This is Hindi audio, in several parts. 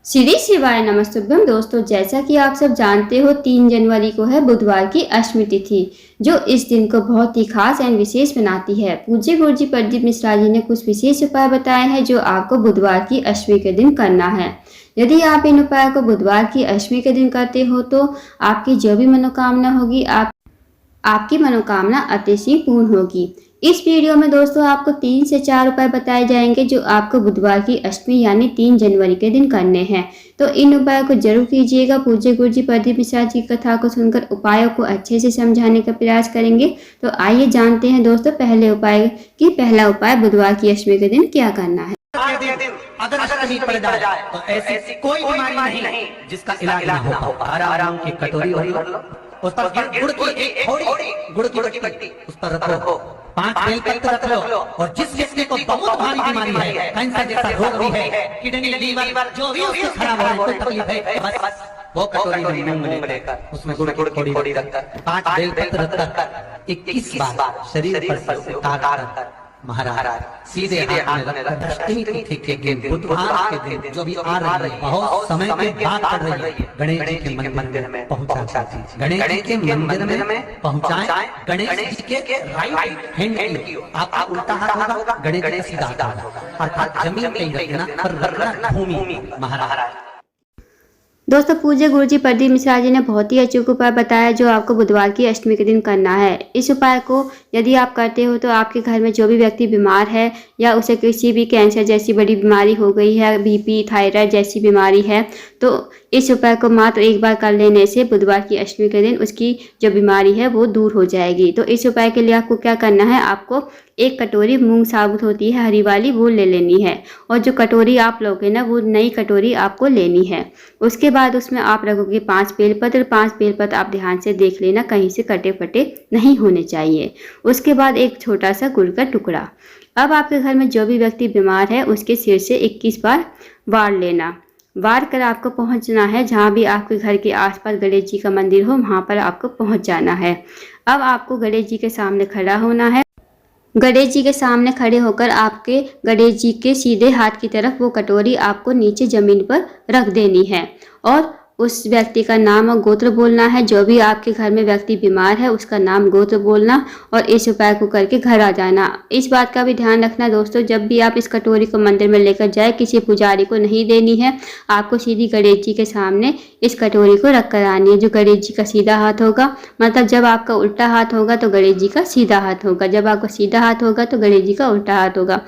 श्री शिवाय नमस्तुभ्यम। दोस्तों, जैसा कि आप सब जानते हो 3 जनवरी को है बुधवार की अष्टमी तिथि, जो इस दिन को बहुत ही खास एंड विशेष बनाती है। पूज्य गुरुजी प्रदीप मिश्रा जी ने कुछ विशेष उपाय बताए हैं जो आपको बुधवार की अष्टमी के दिन करना है। यदि आप इन उपायों को बुधवार की अष्टमी के दिन करते हो तो आपकी जो भी मनोकामना होगी आपकी मनोकामना अतिशय पूर्ण होगी। इस वीडियो में दोस्तों आपको 3 से 4 उपाय बताए जाएंगे जो आपको बुधवार की अष्टमी यानी 3 जनवरी के दिन करने हैं। तो इन उपायों को जरूर कीजिएगा। पूज्य गुरुजी प्रदीप मिश्रा जी की कथा को सुनकर उपायों को अच्छे से समझाने का प्रयास करेंगे। तो आइए जानते हैं दोस्तों पहला उपाय बुधवार की अष्टमी के दिन क्या करना है। अगर अष्टमी पड़ जाए तो ऐसी कोई बीमारी नहीं जिसका इलाज ना हो। आराम की कटोरी भर लो, उस पर गुड़ की एक थोड़ी गुड़ की पट्टी उस पर रखो, 5 बेलपत्र रख लो, और जिस व्यक्ति को बहुत भारी बीमारी है, कैंसर जैसा रोग भी है, किडनी लीवर जो भी उसको खराब है, कोई तकलीफ है, बस वो कटोरी में मूंग लेकर उसमें गुड़ की थोड़ी रखकर 5 बेलपत्र रखकर 21 बार शरीर पर से उतार कर महाराज सीधे हाथ में रखकर अष्टमी तिथि के दिन बुधवार के दिन जो भी आ रही है, बहुत समय के बाद पड़ रही है, गणेश जी के मंदिर में पहुंचा दीजिए। गणेश जी के मंदिर में पहुंचाएं। गणेश जी के राइट हैंड की आपका उल्टा हाथ होगा, गणेश जी का सीधा हाथ होगा, अर्थात जमीन पे ही रखना, पर रखना भूमि महाराज। दोस्तों, पूज्य गुरुजी प्रदीप मिश्रा जी ने बहुत ही अचूक उपाय बताया जो आपको बुधवार की अष्टमी के दिन करना है। इस उपाय को यदि आप करते हो तो आपके घर में जो भी व्यक्ति बीमार है या उसे किसी भी कैंसर जैसी बड़ी बीमारी हो गई है, बीपी थायराइड जैसी बीमारी है, तो इस उपाय को मात्र एक बार कर लेने से बुधवार की अष्टमी के दिन उसकी जो बीमारी है वो दूर हो जाएगी। तो इस उपाय के लिए आपको क्या करना है, आपको 1 कटोरी मूंग साबुत होती है हरी वाली, वो ले लेनी है, और जो कटोरी आप लोगे ना वो नई कटोरी आपको लेनी है। उसके बाद उसमें आप रखोगे 5 बेलपत्र। 5 बेलपत्र आप ध्यान से देख लेना कहीं से कटे फटे नहीं होने चाहिए। उसके बाद एक छोटा सा गुड़ का टुकड़ा। अब आपके घर में जो भी व्यक्ति बीमार है उसके सिर से 21 बार वार लेना। वार कर आपको पहुंचना है जहां भी आपके घर के आसपास गणेश जी का मंदिर हो, वहां पर आपको पहुंच जाना है। अब आपको गणेश जी के सामने खड़ा होना है। गणेश जी के सामने खड़े होकर आपके गणेश जी के सीधे हाथ की तरफ वो कटोरी आपको नीचे जमीन पर रख देनी है, और उस व्यक्ति का नाम और गोत्र बोलना है। जो भी आपके घर में व्यक्ति बीमार है उसका नाम गोत्र बोलना, और इस उपाय को करके घर आ जाना। इस बात का भी ध्यान रखना दोस्तों, जब भी आप इस कटोरी को मंदिर में लेकर जाए किसी पुजारी को नहीं देनी है, आपको सीधी गणेश जी के सामने इस कटोरी को रख कर आनी है। जो गणेश जी का सीधा हाथ होगा, मतलब जब आपका उल्टा हाथ होगा तो गणेश जी का सीधा हाथ होगा, जब आपका सीधा हाथ होगा तो गणेश जी का उल्टा हाथ होगा।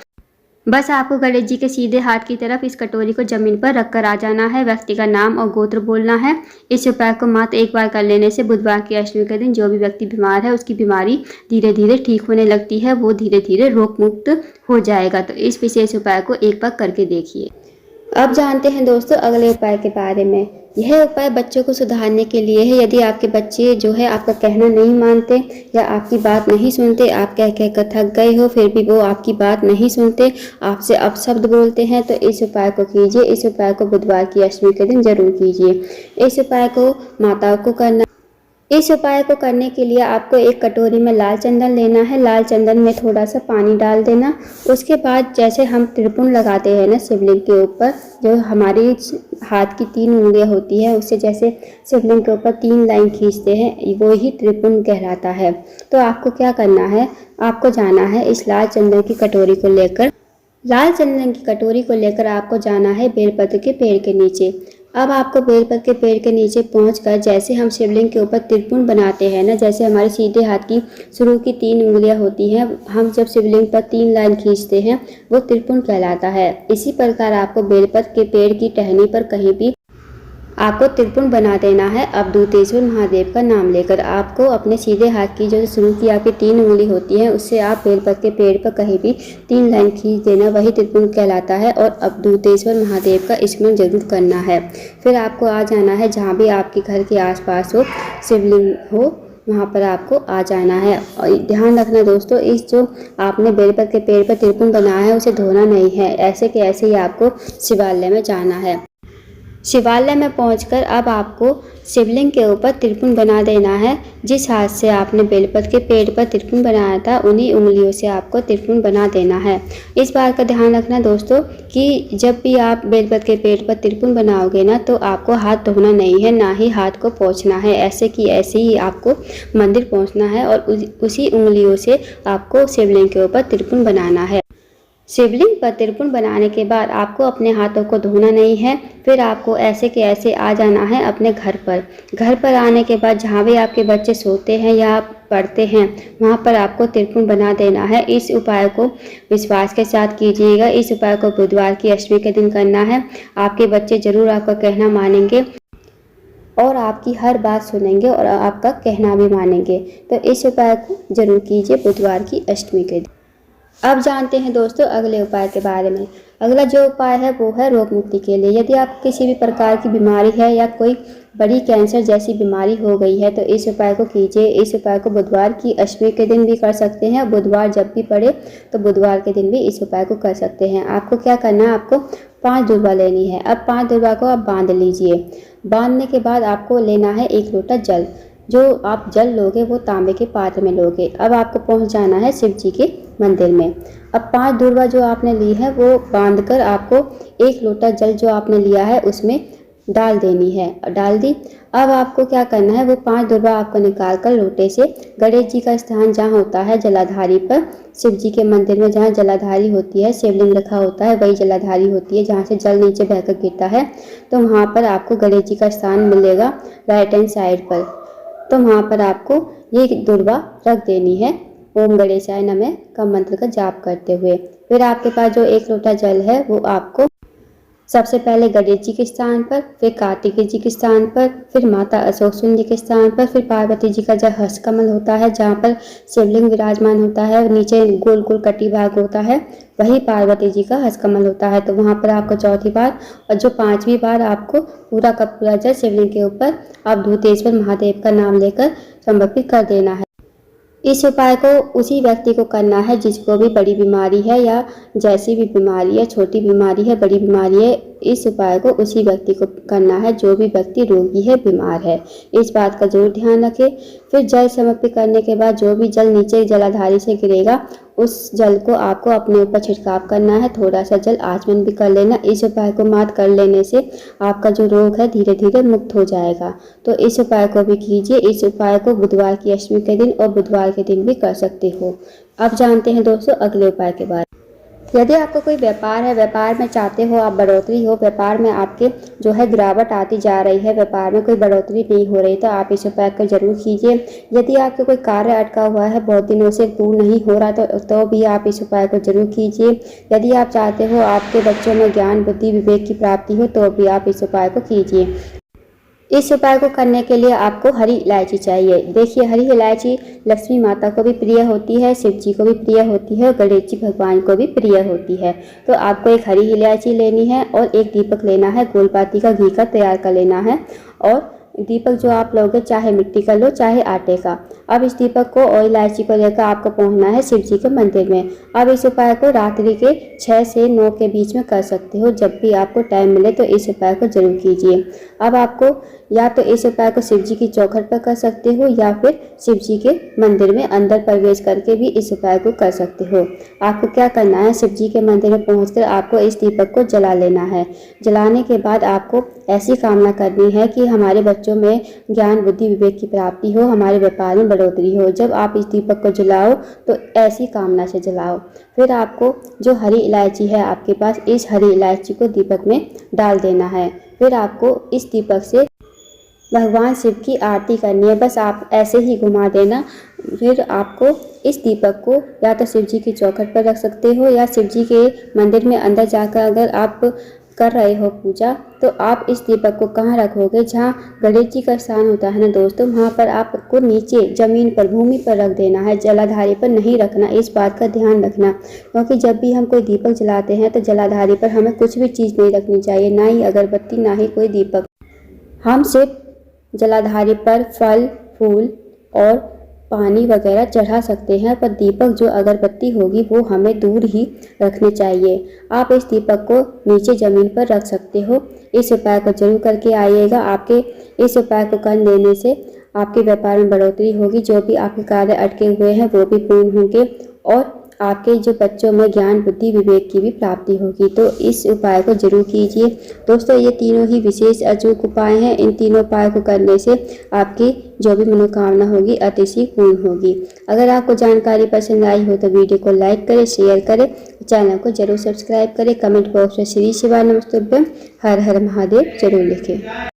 बस आपको गणेश जी के सीधे हाथ की तरफ इस कटोरी को जमीन पर रखकर आ जाना है। व्यक्ति का नाम और गोत्र बोलना है। इस उपाय को मात्र एक बार कर लेने से बुधवार की अष्टमी के दिन जो भी व्यक्ति बीमार है उसकी बीमारी धीरे धीरे ठीक होने लगती है, वो धीरे धीरे रोग मुक्त हो जाएगा। तो इस विशेष उपाय को एक बार करके देखिए। अब जानते हैं दोस्तों अगले उपाय के बारे में। यह उपाय बच्चों को सुधारने के लिए है। यदि आपके बच्चे जो है आपका कहना नहीं मानते या आपकी बात नहीं सुनते, आप कह कर थक गए हो फिर भी वो आपकी बात नहीं सुनते, आपसे अपशब्द बोलते हैं, तो इस उपाय को कीजिए। इस उपाय को बुधवार की अष्टमी के दिन जरूर कीजिए। इस उपाय को माताओं को करना। इस उपाय को करने के लिए आपको 1 कटोरी में लाल चंदन लेना है। लाल चंदन में थोड़ा सा पानी डाल देना। उसके बाद जैसे हम त्रिपुण लगाते हैं ना शिवलिंग के ऊपर, जो हमारी हाथ की 3 उंगलियां होती है उससे जैसे शिवलिंग के ऊपर 3 लाइन खींचते हैं, वो ही त्रिपुण कहलाता है। तो आपको क्या करना है, आपको जाना है इस लाल चंदन की कटोरी को लेकर आपको जाना है बेलपत्र के पेड़ के नीचे। अब आपको बेलपत्र के पेड़ के नीचे पहुंचकर जैसे हम शिवलिंग के ऊपर त्रिपुण बनाते हैं ना, जैसे हमारे सीधे हाथ की शुरू की 3 उंगलियां होती हैं, हम जब शिवलिंग पर 3 लाइन खींचते हैं वो त्रिपुण कहलाता है। इसी प्रकार आपको बेलपत्र के पेड़ की टहनी पर कहीं भी आपको त्रिपुण बना देना है। अब दूतेश्वर महादेव का नाम लेकर आपको अपने सीधे हाथ की जो शुरू की आपकी 3 उंगली होती है उससे आप बेलपत्र के पेड़ पर कहीं भी 3 लाइन खींच देना, वही त्रिपुण कहलाता है। और अब दूतेश्वर महादेव का स्मरण जरूर करना है। फिर आपको आ जाना है जहाँ भी आपके घर के आसपास हो शिवलिंग हो, वहाँ पर आपको आ जाना है। और ध्यान रखना दोस्तों, इस जो आपने बेलपत्र के पेड़ पर त्रिपुण बनाया है उसे धोना नहीं है, ऐसे के ऐसे ही आपको शिवालय में जाना है। शिवालय में पहुंचकर अब आपको शिवलिंग के ऊपर त्रिपुण बना देना है। जिस हाथ से आपने बेलपत्र के पेड़ पर त्रिपुण बनाया था उन्हीं उंगलियों से आपको त्रिपुण बना देना है। इस बात का ध्यान रखना दोस्तों कि जब भी आप बेलपत्र के पेड़ पर त्रिपुण बनाओगे ना तो आपको हाथ धोना नहीं है, ना ही हाथ को पोंछना है। ऐसे की ऐसे ही आपको मंदिर पहुंचना है और उसी उंगलियों से आपको शिवलिंग के ऊपर त्रिपुण बनाना है। शिवलिंग पर त्रिपुण बनाने के बाद आपको अपने हाथों को धोना नहीं है। फिर आपको ऐसे के ऐसे आ जाना है अपने घर पर। घर पर आने के बाद जहाँ भी आपके बच्चे सोते हैं या पढ़ते हैं वहाँ पर आपको त्रिपुण बना देना है। इस उपाय को विश्वास के साथ कीजिएगा। इस उपाय को बुधवार की अष्टमी के दिन करना है। आपके बच्चे जरूर आपका कहना मानेंगे और आपकी हर बात सुनेंगे और आपका कहना भी मानेंगे। तो इस उपाय को जरूर कीजिए बुधवार की अष्टमी के दिन। अब जानते हैं दोस्तों अगले उपाय के बारे में। अगला जो उपाय है वो है रोग मुक्ति के लिए। यदि आप किसी भी प्रकार की बीमारी है या कोई बड़ी कैंसर जैसी बीमारी हो गई है तो इस उपाय को कीजिए। इस उपाय को बुधवार की अष्टमी के दिन भी कर सकते हैं। बुधवार जब भी पड़े तो बुधवार के दिन भी इस उपाय को कर सकते हैं। आपको क्या करना है, आपको 5 दुर्वा लेनी है। अब 5 दुर्वा को आप बांध लीजिए। बांधने के बाद आपको लेना है 1 लोटा जल। जो आप जल लोगे वो तांबे के पात्र में लोगे। अब आपको पहुंच जाना है शिव जी के मंदिर में। अब 5 दुर्वा जो आपने ली है वो बांधकर आपको 1 लोटा जल जो आपने लिया है उसमें डाल देनी है। डाल दी। अब आपको क्या करना है, वो 5 दुर्वा आपको निकाल कर लोटे से गणेश जी का स्थान जहाँ होता है जलाधारी पर, शिव जी के मंदिर में जहाँ जलाधारी होती है, शिवलिंग रखा होता है वही जलाधारी होती है जहाँ से जल नीचे बहकर गिरता है, तो वहाँ पर आपको गणेश जी का स्थान मिलेगा राइट हैंड साइड पर। तो वहाँ पर आपको ये दुर्वा रख देनी है ओम गणेशाय नमः का मंत्र का जाप करते हुए। फिर आपके पास जो 1 लोटा जल है वो आपको सबसे पहले गणेश जी के स्थान पर, फिर कार्तिकेय जी के स्थान पर, फिर माता अशोक सुंदरी के स्थान पर, फिर पार्वती जी का जो हस्त कमल होता है जहाँ पर शिवलिंग विराजमान होता है, नीचे गोल गोल कटी भाग होता है, वही पार्वती जी का हस्त कमल होता है। तो वहाँ पर आपको चौथी बार और जो 5वीं बार आपको पूरा का पूरा जल शिवलिंग के ऊपर आप धूतेश्वर महादेव का नाम लेकर समर्पित कर देना है। इस उपाय को उसी व्यक्ति को करना है जिसको भी बड़ी बीमारी है या जैसी भी बीमारी है, छोटी बीमारी है बड़ी बीमारी है, इस उपाय को उसी व्यक्ति को करना है जो भी व्यक्ति रोगी है, बीमार है। इस बात का जरूर ध्यान रखें। फिर जल समर्पित करने के बाद जो भी जल नीचे जलाधारी से गिरेगा उस जल को आपको अपने ऊपर छिड़काव करना है। थोड़ा सा जल आचमन भी कर लेना। इस उपाय को मात कर लेने से आपका जो रोग है धीरे धीरे मुक्त हो जाएगा। तो इस उपाय को भी कीजिए। इस उपाय को बुधवार की अष्टमी के दिन और बुधवार के दिन भी कर सकते हो। अब जानते हैं दोस्तों अगले उपाय के बारे में। यदि आपका कोई व्यापार है, व्यापार में चाहते हो आप बढ़ोतरी हो, व्यापार में आपके जो है गिरावट आती जा रही है, व्यापार में कोई बढ़ोतरी नहीं हो रही, तो आप इस उपाय को जरूर कीजिए। यदि आपका कोई कार्य अटका हुआ है, बहुत दिनों से पूर्ण नहीं हो रहा तो भी आप इस उपाय को जरूर कीजिए। यदि आप चाहते हो आपके बच्चों में ज्ञान बुद्धि विवेक की प्राप्ति हो तो भी आप इस उपाय को कीजिए। इस उपाय को करने के लिए आपको हरी इलायची चाहिए। देखिए हरी इलायची लक्ष्मी माता को भी प्रिय होती है, शिव जी को भी प्रिय होती है और गणेश जी भगवान को भी प्रिय होती है। तो आपको एक हरी इलायची लेनी है और एक दीपक लेना है, गोलपाती का घी का तैयार कर लेना है। और दीपक जो आप लोगे चाहे मिट्टी का लो चाहे आटे का। अब इस दीपक को और इलायची को लेकर आपको पहुंचना है शिव जी के मंदिर में। अब इस उपाय को रात्रि के 6 से 9 के बीच में कर सकते हो। जब भी आपको टाइम मिले तो इस उपाय को जरूर कीजिए। अब आपको या तो इस उपाय को शिव जी की चौखट पर कर सकते हो या फिर शिव जी के मंदिर में अंदर प्रवेश करके भी इस उपाय को कर सकते हो। आपको क्या करना है, शिव जी के मंदिर में पहुंचकर आपको इस दीपक को जला लेना है। जलाने के बाद आपको ऐसी कामना करनी है कि हमारे बच्चों में ज्ञान बुद्धि विवेक की प्राप्ति हो, हमारे व्यापार में बढ़ोतरी हो। जब आप इस दीपक को जलाओ तो ऐसी कामना से जलाओ। फिर आपको जो हरी इलायची है आपके पास, इस हरी इलायची को दीपक में डाल देना है। फिर आपको इस दीपक से भगवान शिव की आरती करनी है। बस आप ऐसे ही घुमा देना। फिर आपको इस दीपक को या तो शिव जी की चौखट पर रख सकते हो या शिव जी के मंदिर में अंदर जाकर अगर आप कर रहे हो पूजा तो आप इस दीपक को कहाँ रखोगे, जहाँ गणेश जी का स्थान होता है ना दोस्तों, वहाँ पर आपको नीचे जमीन पर भूमि पर रख देना है, जलाधारी पर नहीं रखना। इस बात का ध्यान रखना, क्योंकि जब भी हम कोई दीपक जलाते हैं तो जलाधारी पर हमें कुछ भी चीज़ नहीं रखनी चाहिए, ना ही अगरबत्ती ना ही कोई दीपक। हम सिर्फ जलाधारी पर फल फूल और पानी वगैरह चढ़ा सकते हैं, पर दीपक जो अगरबत्ती होगी वो हमें दूर ही रखनी चाहिए। आप इस दीपक को नीचे ज़मीन पर रख सकते हो। इस उपाय को जरूर करके आइएगा। आपके इस उपाय को कर लेने से आपके व्यापार में बढ़ोतरी होगी, जो भी आपके कार्य अटके हुए हैं वो भी पूर्ण होंगे और आपके जो बच्चों में ज्ञान बुद्धि विवेक की भी प्राप्ति होगी। तो इस उपाय को जरूर कीजिए। दोस्तों, ये तीनों ही विशेष अचूक उपाय हैं। इन तीनों उपाय को करने से आपकी जो भी मनोकामना होगी अतिशीघ्र पूर्ण होगी। अगर आपको जानकारी पसंद आई हो तो वीडियो को लाइक करें, शेयर करें, चैनल को जरूर सब्सक्राइब करें। कमेंट बॉक्स में श्री शिवाय नमस्तुभ्यम हर हर महादेव जरूर लिखें।